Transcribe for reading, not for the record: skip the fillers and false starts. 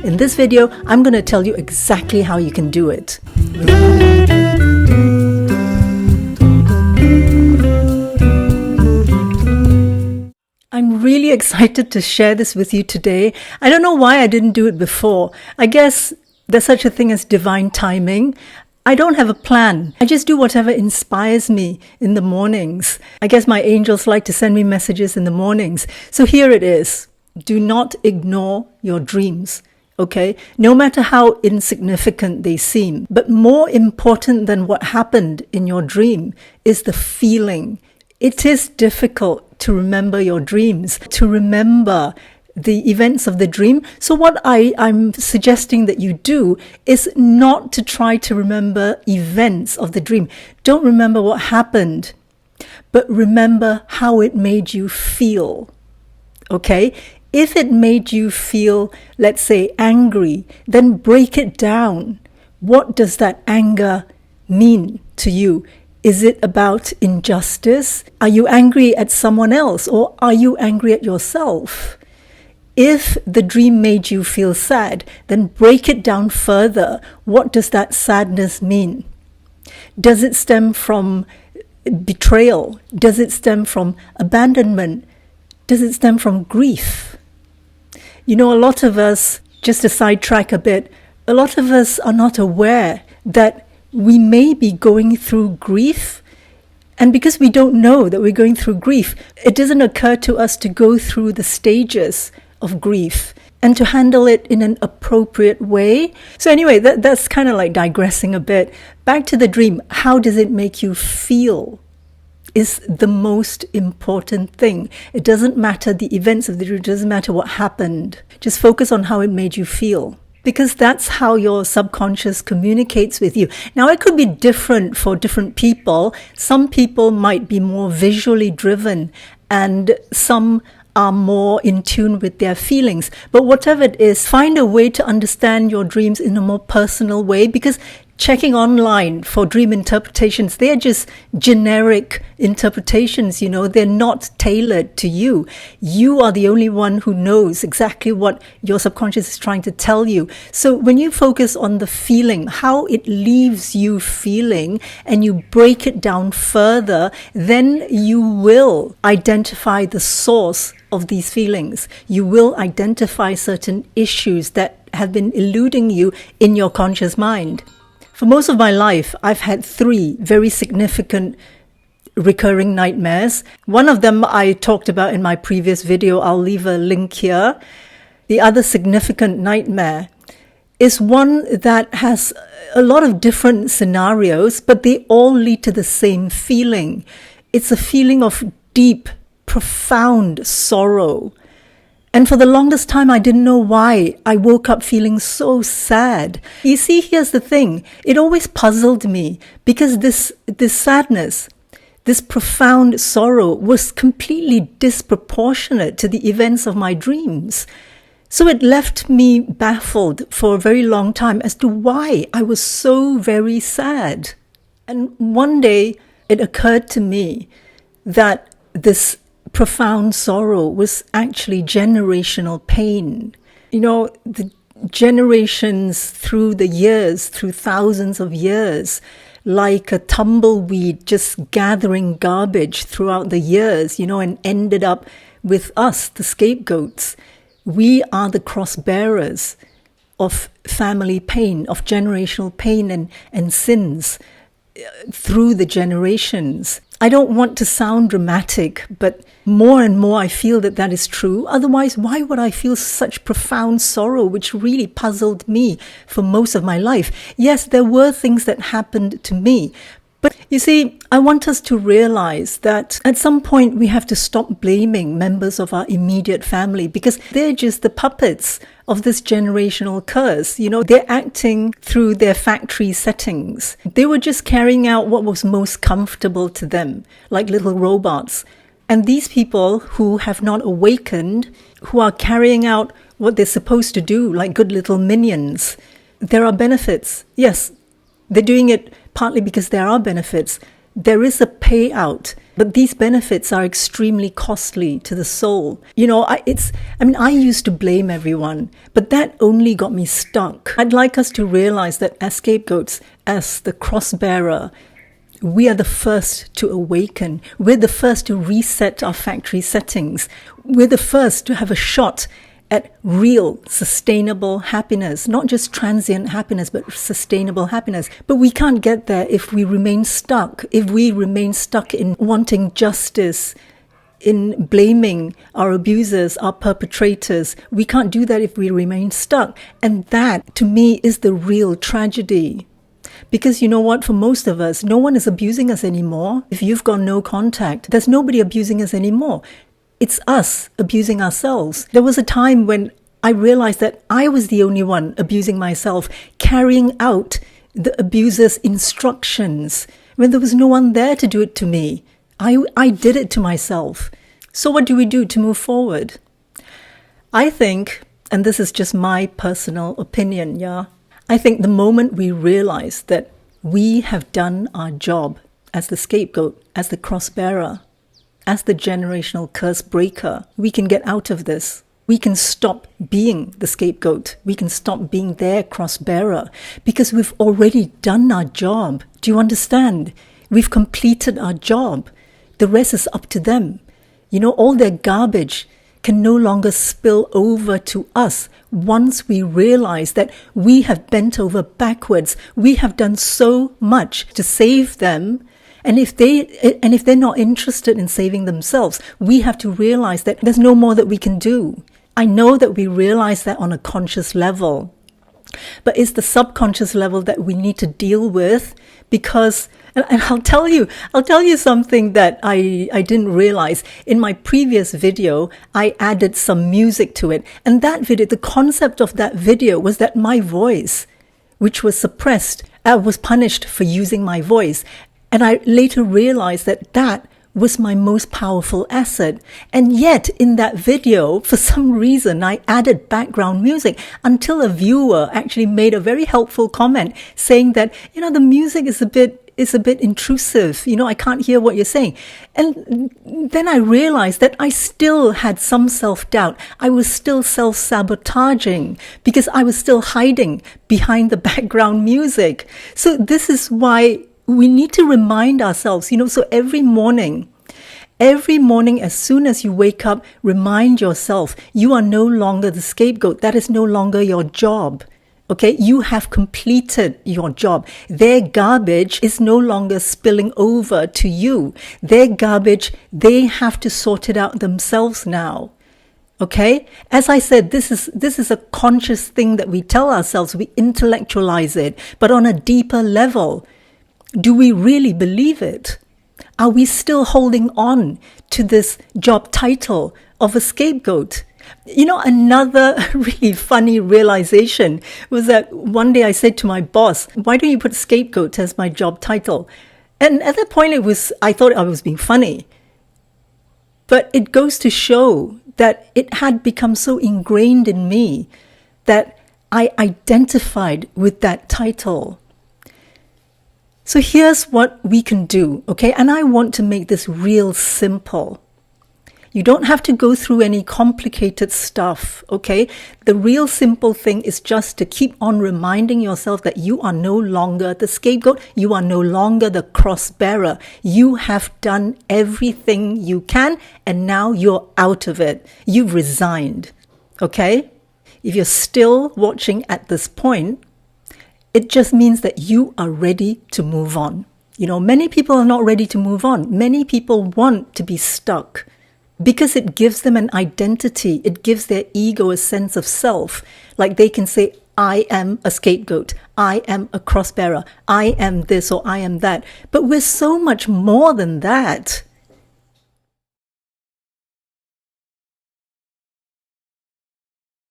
In this video, I'm going to tell you exactly how you can do it. I'm really excited to share this with you today. I don't know why I didn't do it before. I guess there's such a thing as divine timing. I don't have a plan. I just do whatever inspires me in the mornings. I guess my angels like to send me messages in the mornings. So here it is. Do not ignore your dreams, okay? No matter how insignificant they seem. But more important than what happened in your dream is the feeling. It is difficult to remember your dreams, to remember the events of the dream. So what I'm suggesting that you do is not to try to remember events of the dream. Don't remember what happened, but remember how it made you feel, okay? If it made you feel, let's say, angry, then break it down. What does that anger mean to you? Is it about injustice? Are you angry at someone else, or are you angry at yourself? If the dream made you feel sad, then break it down further. What does that sadness mean? Does it stem from betrayal? Does it stem from abandonment? Does it stem from grief? You know, a lot of us, just to sidetrack a bit, a lot of us are not aware that we may be going through grief. And because we don't know that we're going through grief, it doesn't occur to us to go through the stages of grief and to handle it in an appropriate way. So anyway, that's kind of like digressing a bit. Back to the dream. How does it make you feel is the most important thing. It doesn't matter the events of the dream. It doesn't matter what happened. Just focus on how it made you feel, because that's how your subconscious communicates with you. Now, it could be different for different people. Some people might be more visually driven, and some are more in tune with their feelings. But whatever it is, find a way to understand your dreams in a more personal way, because checking online for dream interpretations, they're just generic interpretations, you know, they're not tailored to you. You are the only one who knows exactly what your subconscious is trying to tell you. So when you focus on the feeling, how it leaves you feeling, and you break it down further, then you will identify the source of these feelings. You will identify certain issues that have been eluding you in your conscious mind. For most of my life, I've had 3 very significant recurring nightmares. One of them I talked about in my previous video. I'll leave a link here. The other significant nightmare is one that has a lot of different scenarios, but they all lead to the same feeling. It's a feeling of deep, profound sorrow. And for the longest time, I didn't know why I woke up feeling so sad. You see, here's the thing. It always puzzled me, because this sadness, this profound sorrow was completely disproportionate to the events of my dreams. So it left me baffled for a very long time as to why I was so very sad. And one day it occurred to me that this profound sorrow was actually generational pain. You know, the generations through the years, through thousands of years, like a tumbleweed just gathering garbage throughout the years, you know, and ended up with us, the scapegoats. We are the cross bearers of family pain, of generational pain and sins through the generations. I don't want to sound dramatic, but more and more I feel that that is true. Otherwise, why would I feel such profound sorrow, which really puzzled me for most of my life? Yes, there were things that happened to me. But you see, I want us to realize that at some point we have to stop blaming members of our immediate family, because they're just the puppets of this generational curse. You know, they're acting through their factory settings. They were just carrying out what was most comfortable to them, like little robots. And these people who have not awakened, who are carrying out what they're supposed to do, like good little minions, there are benefits. Yes, they're doing it partly because there are benefits. There is a payout, but these benefits are extremely costly to the soul. I used to blame everyone, but that only got me stuck. I'd like us to realize that as scapegoats, as the cross-bearer, we are the first to awaken. We're the first to reset our factory settings. We're the first to have a shot at real, sustainable happiness, not just transient happiness, but sustainable happiness. But we can't get there if we remain stuck, in wanting justice, in blaming our abusers, our perpetrators. We can't do that if we remain stuck. And that, to me, is the real tragedy. Because you know what, for most of us, no one is abusing us anymore. If you've got no contact, there's nobody abusing us anymore. It's us abusing ourselves. There was a time when I realized that I was the only one abusing myself, carrying out the abuser's instructions, when there was no one there to do it to me. I did it to myself. So what do we do to move forward? I think, and this is just my personal opinion, I think the moment we realize that we have done our job as the scapegoat, as the cross-bearer, as the generational curse breaker, we can get out of this. We can stop being the scapegoat. We can stop being their cross-bearer because we've already done our job. Do you understand? We've completed our job. The rest is up to them. All their garbage can no longer spill over to us once we realize that we have bent over backwards. We have done so much to save them. And if they're not interested in saving themselves, we have to realize that there's no more that we can do. I know that we realize that on a conscious level, but it's the subconscious level that we need to deal with because, and I'll tell you something that I didn't realize. In my previous video, I added some music to it. And that video, the concept of that video was that my voice, which was suppressed, was punished for using my voice. And I later realized that that was my most powerful asset. And yet in that video, for some reason, I added background music until a viewer actually made a very helpful comment saying that, the music is a bit intrusive. I can't hear what you're saying. And then I realized that I still had some self-doubt. I was still self-sabotaging because I was still hiding behind the background music. So this is why we need to remind ourselves, so every morning, as soon as you wake up, remind yourself, you are no longer the scapegoat. That is no longer your job. Okay, you have completed your job. Their garbage is no longer spilling over to you. Their garbage, they have to sort it out themselves now. Okay, as I said, this is a conscious thing that we tell ourselves. We intellectualize it, but on a deeper level. Do we really believe it? Are we still holding on to this job title of a scapegoat? Another really funny realization was that one day I said to my boss, why don't you put scapegoat as my job title? And at that point I thought I was being funny. But it goes to show that it had become so ingrained in me that I identified with that title. So here's what we can do, okay? And I want to make this real simple. You don't have to go through any complicated stuff, okay? The real simple thing is just to keep on reminding yourself that you are no longer the scapegoat. You are no longer the cross-bearer. You have done everything you can, and now you're out of it. You've resigned, okay? If you're still watching at this point, it just means that you are ready to move on. Many people are not ready to move on. Many people want to be stuck because it gives them an identity. It gives their ego a sense of self. Like they can say, I am a scapegoat. I am a cross-bearer. I am this or I am that. But we're so much more than that.